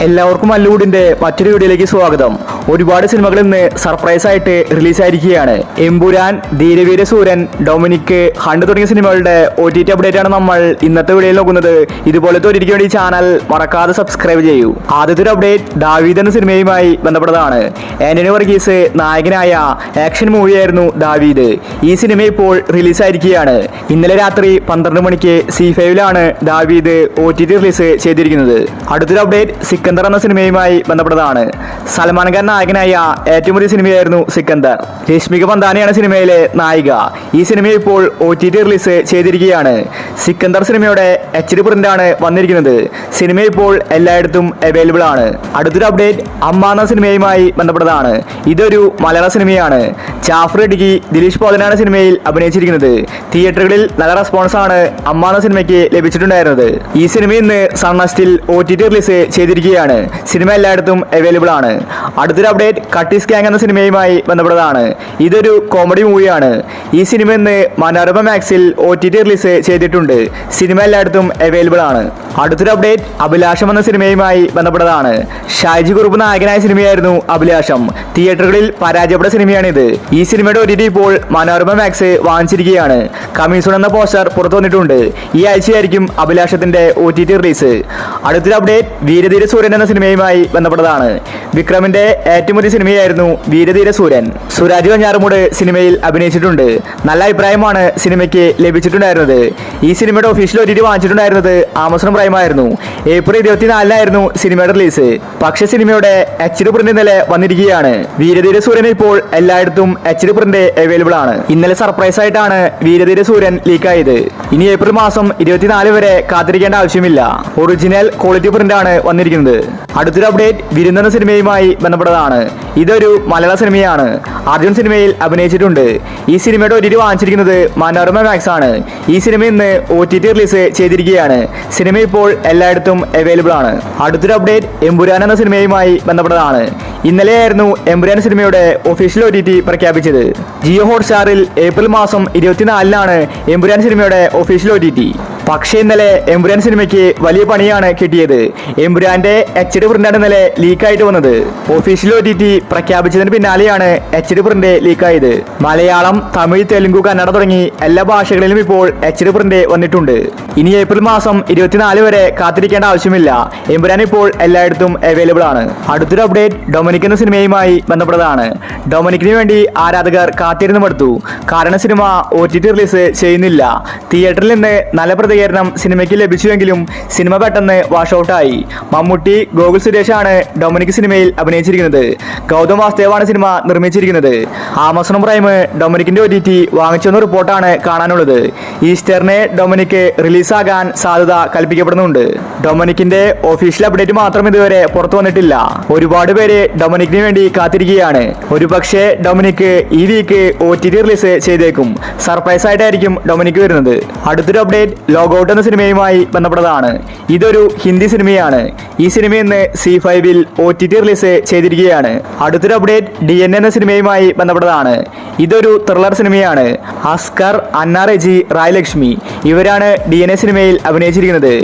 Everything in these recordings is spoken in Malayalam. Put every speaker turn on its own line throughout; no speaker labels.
എല്ലാവർക്കും മല്ലൂടിന്റെ മറ്റൊരു വീഡിയോയിലേക്ക് സ്വാഗതം. ഒരുപാട് സിനിമകൾ ഇന്ന് സർപ്രൈസ് ആയിട്ട് റിലീസായിരിക്കുകയാണ്. എമ്പുരാൻ, ധീരവീര സൂരൻ, ഡൊമിനിക്, ഹണ്ട് തുടങ്ങിയ സിനിമകളുടെ OTT അപ്ഡേറ്റ് ആണ് നമ്മൾ ഇന്നത്തെ വീഡിയോയിൽ നോക്കുന്നത്. ഇതുപോലത്തെ ഒരിക്കലും വേണ്ടി ചാനൽ മറക്കാതെ സബ്സ്ക്രൈബ് ചെയ്യൂ. ആദ്യത്തെ ഒരു അപ്ഡേറ്റ് ദാവീദ് എന്ന സിനിമയുമായി ബന്ധപ്പെട്ടതാണ്. ആന്റണി വർഗീസ് നായകനായ ആക്ഷൻ മൂവിയായിരുന്നു ദാവീദ്. ഈ സിനിമ ഇപ്പോൾ റിലീസായിരിക്കുകയാണ്. ഇന്നലെ രാത്രി 12 മണിക്ക് C5ലാണ് ദാവീദ് OTT റിലീസ് ചെയ്തിരിക്കുന്നത്. അടുത്തൊരു അപ്ഡേറ്റ് സിക്കന്ദർ എന്ന സിനിമയുമായി ബന്ധപ്പെട്ടതാണ്. സൽമാൻ ഖാൻ നായകനായ ഏറ്റവും പുതിയ സിനിമയായിരുന്നു സിക്കന്ദർ. രശ്മിക മന്ദാനയാണ് സിനിമയിലെ നായിക. ഈ സിനിമ ഇപ്പോൾ OTT റിലീസ് ചെയ്തിരിക്കുകയാണ്. സിക്കന്ദർ സിനിമയുടെ HD പ്രിന്റാണ് വന്നിരിക്കുന്നത്. സിനിമ ഇപ്പോൾ എല്ലായിടത്തും അവൈലബിൾ ആണ്. അടുത്തൊരു അപ്ഡേറ്റ് അമ്മ എന്ന സിനിമയുമായി ബന്ധപ്പെട്ടതാണ്. ഇതൊരു മലയാള സിനിമയാണ്. ജാഫർ ഇടുക്കി, ദിലീഷ് പോതനാണ് സിനിമയിൽ അഭിനയിച്ചിരിക്കുന്നത്. തിയേറ്ററുകളിൽ നല്ല റെസ്പോൺസ് ആണ് അമ്മ എന്ന സിനിമയ്ക്ക് ലഭിച്ചിട്ടുണ്ടായിരുന്നത്. ഈ സിനിമ ഇന്ന് സൺനെസ്റ്റിൽ OTT റിലീസ് ചെയ്തിരിക്കുകയാണ്. സിനിമ എല്ലായിടത്തും അവൈലബിൾ ആണ്. അടുത്തൊരു അപ്ഡേറ്റ് കട്ടീസ് ഗ്യാങ് എന്ന സിനിമയുമായി ബന്ധപ്പെട്ടതാണ്. ഇതൊരു കോമഡി മൂവിയാണ്. ഈ സിനിമ ഇന്ന് മനോരമ മാക്സിൽ OTT റിലീസ് ചെയ്തിട്ടുണ്ട്. സിനിമ എല്ലായിടത്തും അവൈലബിൾ ആണ്. അടുത്തൊരു അപ്ഡേറ്റ് അഭിലാഷം എന്ന സിനിമയുമായി ബന്ധപ്പെട്ടതാണ്. ഷാജി കുറുപ്പ് നായകനായ സിനിമയായിരുന്നു അഭിലാഷം. തിയേറ്ററുകളിൽ പരാജയപ്പെട്ട സിനിമയാണിത്. ഈ സിനിമയുടെ OTT ഇപ്പോൾ മനോരമ മാക്സ് വാങ്ങിച്ചിരിക്കുകയാണ്. കമ്മീസൺ എന്ന പോസ്റ്റർ പുറത്തു വന്നിട്ടുണ്ട്. ഈ ആഴ്ചയായിരിക്കും അഭിലാഷത്തിന്റെ OTT റിലീസ്. അടുത്തൊരു അപ്ഡേറ്റ് വീരധീര സൂര്യൻ എന്ന സിനിമയുമായി ബന്ധപ്പെട്ടതാണ്. വിക്രമിന്റെ ഏറ്റവും പുതിയ സിനിമയായിരുന്നു വീരധീര സൂര്യൻ. സുരാജ് വെഞ്ഞാറമൂട് സിനിമയിൽ അഭിനയിച്ചിട്ടുണ്ട്. നല്ല അഭിപ്രായമാണ് സിനിമയ്ക്ക് ലഭിച്ചിട്ടുണ്ടായിരുന്നത്. ഈ സിനിമയുടെ ഒഫീഷ്യൽ OTT വാങ്ങിച്ചിട്ടുണ്ടായിരുന്നത് ആമസോൺ പ്രൈം ആയിരുന്നു. ഏപ്രിൽ 24-നായിരുന്നു സിനിമയുടെ റിലീസ്. പക്ഷേ സിനിമയുടെ HD പ്രിന്റ് ഇന്നലെ വന്നിരിക്കുകയാണ്. വീരധീര സൂര്യൻ ഇപ്പോൾ എല്ലായിടത്തും HD പ്രിന്റ് അവൈലബിൾ ആണ്. ഇന്നലെ സർപ്രൈസ് ആയിട്ടാണ് വീരധീര സൂര്യൻ ലീക്കായത്. ഇനി ഏപ്രിൽ മാസം 24 വരെ കാത്തിരിക്കേണ്ട ആവശ്യമില്ല. ഒറിജിനൽ ക്വാളിറ്റി പ്രിന്റ് ആണ് വന്നിരിക്കുന്നത്. അടുത്തൊരു അപ്ഡേറ്റ് വിരുന്നെന്ന സിനിമയുമായി ബന്ധപ്പെട്ടതാണ്. ഇതൊരു മലയാള സിനിമയാണ്. അർജുൻ സിനിമയിൽ അഭിനയിച്ചിട്ടുണ്ട്. ഈ സിനിമയുടെ OTT വാങ്ങിച്ചിരിക്കുന്നത് മനോരമ മാക്സ് ആണ്. ഈ സിനിമ ഇന്ന് OTT റിലീസ് ചെയ്തിരിക്കുകയാണ്. സിനിമ ഇപ്പോൾ എല്ലായിടത്തും അവൈലബിൾ ആണ്. അടുത്തൊരു അപ്ഡേറ്റ് എമ്പുരാൻ എന്ന സിനിമയുമായി ബന്ധപ്പെട്ടതാണ്. ഇന്നലെയായിരുന്നു എമ്പുരാൻ സിനിമയുടെ ഒഫീഷ്യൽ OTT പ്രഖ്യാപിച്ചത്. ജിയോ ഹോട്ട്സ്റ്റാറിൽ ഏപ്രിൽ മാസം 24-നാണ് എമ്പുരാൻ സിനിമയുടെ ഒഫീഷ്യൽ OTT. പക്ഷേ ഇന്നലെ എമ്പുരാൻ സിനിമയ്ക്ക് വലിയ പണിയാണ് കിട്ടിയത്. എമ്പുരാന്റെ HD പ്രിന്റാണ് ഇന്നലെ ലീക്കായിട്ട് വന്നത്. ഒഫീഷ്യൽ OTT പ്രഖ്യാപിച്ചതിന് പിന്നാലെയാണ് HD പ്രിന്റ് ലീക്കായത്. മലയാളം, തമിഴ്, തെലുങ്ക്, കന്നഡ തുടങ്ങി എല്ലാ ഭാഷകളിലും ഇപ്പോൾ HD പ്രിന്റ് വന്നിട്ടുണ്ട്. ഇനി ഏപ്രിൽ മാസം 24 വരെ കാത്തിരിക്കേണ്ട ആവശ്യമില്ല. എമ്പുരാൻ ഇപ്പോൾ എല്ലായിടത്തും അവൈലബിൾ ആണ്. അടുത്തൊരു അപ്ഡേറ്റ് ഡൊമിനിക് എന്ന സിനിമയുമായി ബന്ധപ്പെട്ടതാണ്. ഡൊമിനിക്കിന് വേണ്ടി ആരാധകർ കാത്തിരുന്നു മടുത്തു. കാരണം സിനിമ OTT റിലീസ് ചെയ്യുന്നില്ല. തിയേറ്ററിൽ നിന്ന് നല്ല പ്രതികരണം സിനിമയ്ക്ക് ലഭിച്ചുവെങ്കിലും സിനിമ പെട്ടെന്ന് വാഷ് ഔട്ടായി. മമ്മൂട്ടി, ഗോകുൽ സുരേഷാണ് ഡൊമിനിക് സിനിമയിൽ അഭിനയിച്ചിരിക്കുന്നത്. ഗൗതം വാസുദേവാണ് സിനിമ നിർമ്മിച്ചിരിക്കുന്നത്. ആമസോൺ പ്രൈം ഡൊമിനിക്കിന്റെ OTT വാങ്ങിച്ചെന്ന റിപ്പോർട്ടാണ് കാണാനുള്ളത്. ഈസ്റ്ററിന് ഡൊമിനിക് റിലീസാകാൻ സാധ്യത കൽപ്പിക്കപ്പെടുന്നുണ്ട്. ഡൊമിനിക്കിന്റെ ഒഫീഷ്യൽ അപ്ഡേറ്റ് മാത്രം ഇതുവരെ പുറത്തു വന്നിട്ടില്ല. ഒരുപാട് പേര് ഡൊമിനിക്കിന് വേണ്ടി കാത്തിരിക്കുകയാണ്. ഒരുപക്ഷെ ഡൊമിനിക് ഈ വീക്ക് OTT റിലീസ് ചെയ്തേക്കും. സർപ്രൈസ് ആയിട്ടായിരിക്കും ഡൊമിനിക് വരുന്നത്. അടുത്തൊരു അപ്ഡേറ്റ് ലോഗൌട്ട് എന്ന സിനിമയുമായി ബന്ധപ്പെട്ടതാണ്. ഇതൊരു ഹിന്ദി സിനിമയാണ്. ഈ സിനിമ ഇന്ന് C5-ൽ OTT റിലീസ് ചെയ്തിരിക്കുകയാണ്. അടുത്തൊരു അപ്ഡേറ്റ് DNA എന്ന സിനിമയുമായി ബന്ധപ്പെട്ടതാണ്. ഇതൊരു ത്രില്ലർ സിനിമയാണ്. അസ്കർ, അന്ന റെജി, റായ് ലക്ഷ്മി ഇവരാണ് DNA സിനിമയിൽ അഭിനയിച്ചിരിക്കുന്നത്.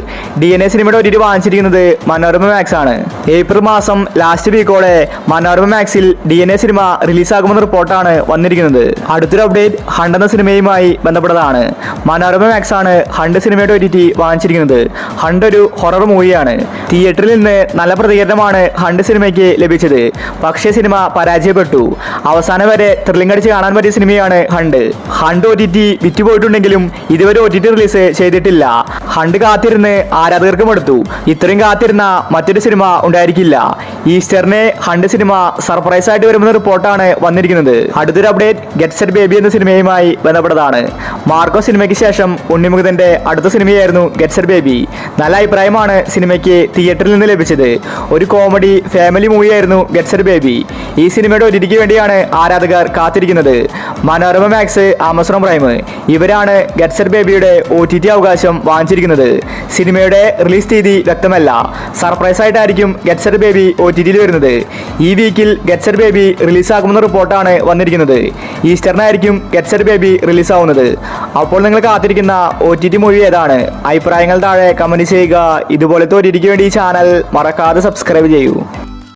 DNA സിനിമയുടെ OTT വാങ്ങിച്ചിരിക്കുന്നത് മനോരമ മാക്സ് ആണ്. ഏപ്രിൽ മാസം ലാസ്റ്റ് വീക്കോടെ മനോരമ മാക്സിൽ DNA സിനിമ റിലീസാകുമെന്ന റിപ്പോർട്ടാണ് വന്നിരിക്കുന്നത്. അടുത്തൊരു അപ്ഡേറ്റ് ഹണ്ട് എന്ന സിനിമയുമായി ബന്ധപ്പെട്ടതാണ്. മനോരമ മാക്സ് ആണ് ഹണ്ട് സിനിമയുടെ OTT വാങ്ങിച്ചിരിക്കുന്നത്. ഹണ്ട് ഒരു ഹൊറർ മൂവിയാണ്. തിയേറ്ററിൽ നിന്ന് നല്ല പ്രതികരണമാണ് ഹണ്ട് സിനിമയ്ക്ക് ലഭിച്ചത്. പക്ഷേ സിനിമ പരാജയപ്പെട്ടു. അവസാനം വരെ ത്രില്ലിംഗ് അടിച്ച് കാണാൻ പറ്റിയ സിനിമയാണ് ഹണ്ട്. ഹണ്ട് OTT വിറ്റുപോയിട്ടുണ്ടെങ്കിലും ഇതുവരെ OTT റിലീസ് ചെയ്തിട്ടില്ല. ഹണ്ട് കാത്തിരുന്ന് ആരാധകർക്ക് മടുത്തു. ഇത്രയും കാത്തിരുന്ന മറ്റൊരു സിനിമ ഉണ്ടായിരിക്കില്ല. ഈസ്റ്ററിന് ഹണ്ട് സിനിമ സർപ്രൈസ് ആയിട്ട് വരുമെന്ന റിപ്പോർട്ടാണ് വന്നിരിക്കുന്നത്. അടുത്തൊരു അപ്ഡേറ്റ് ഗെറ്റ് സെറ്റ് ബേബി എന്ന സിനിമയുമായി ബന്ധപ്പെട്ടതാണ്. മാർക്കോ സിനിമയ്ക്ക് ശേഷം ഉണ്ണിമുകുന്ദന്റെ അടുത്ത സിനിമയായിരുന്നു ഗെറ്റ് സെറ്റ് ബേബി. നല്ല അഭിപ്രായമാണ് സിനിമയ്ക്ക് തിയേറ്ററിൽ നിന്ന് ലഭിച്ചത്. ഒരു കോമഡി ഫാമിലി മൂവിയായിരുന്നു ഗെറ്റ് സെറ്റ് ബേബി. ഈ സിനിമയുടെ OTTക്ക് വേണ്ടിയാണ് ആരാധകർ കാത്തിരിക്കുന്നത്. മനോരമ മാക്സ്, ആമസോൺ പ്രൈം ഇവരാണ് ഗെറ്റ് സെറ്റ് ബേബിയുടെ OTT അവകാശം വാങ്ങിച്ചിരിക്കുന്നത്. സിനിമയുടെ റിലീസ് തീയതി വ്യക്തമല്ല. സർപ്രൈസ് ആയിട്ടായിരിക്കും ഗെറ്റ് സെറ്റ് ബേബി OTTയിൽ വരുന്നത്. ഈ വീക്കിൽ ഗെറ്റ് സെറ്റ് ബേബി റിലീസാകുമെന്ന റിപ്പോർട്ടാണ് വന്നിരിക്കുന്നത്. ഈസ്റ്ററിനായിരിക്കും ഗെറ്റ് സെറ്റ് ബേബി റിലീസാവുന്നത്. അപ്പോൾ നിങ്ങൾ കാത്തിരിക്കുന്ന OTT മൂവി പോയതാണ്? അഭിപ്രായങ്ങൾ താഴെ കമന്റ് ചെയ്യുക. ഇതുപോലത്തെ ഒരിക്കലും വേണ്ടി ഈ ചാനൽ മറക്കാതെ സബ്സ്ക്രൈബ് ചെയ്യൂ.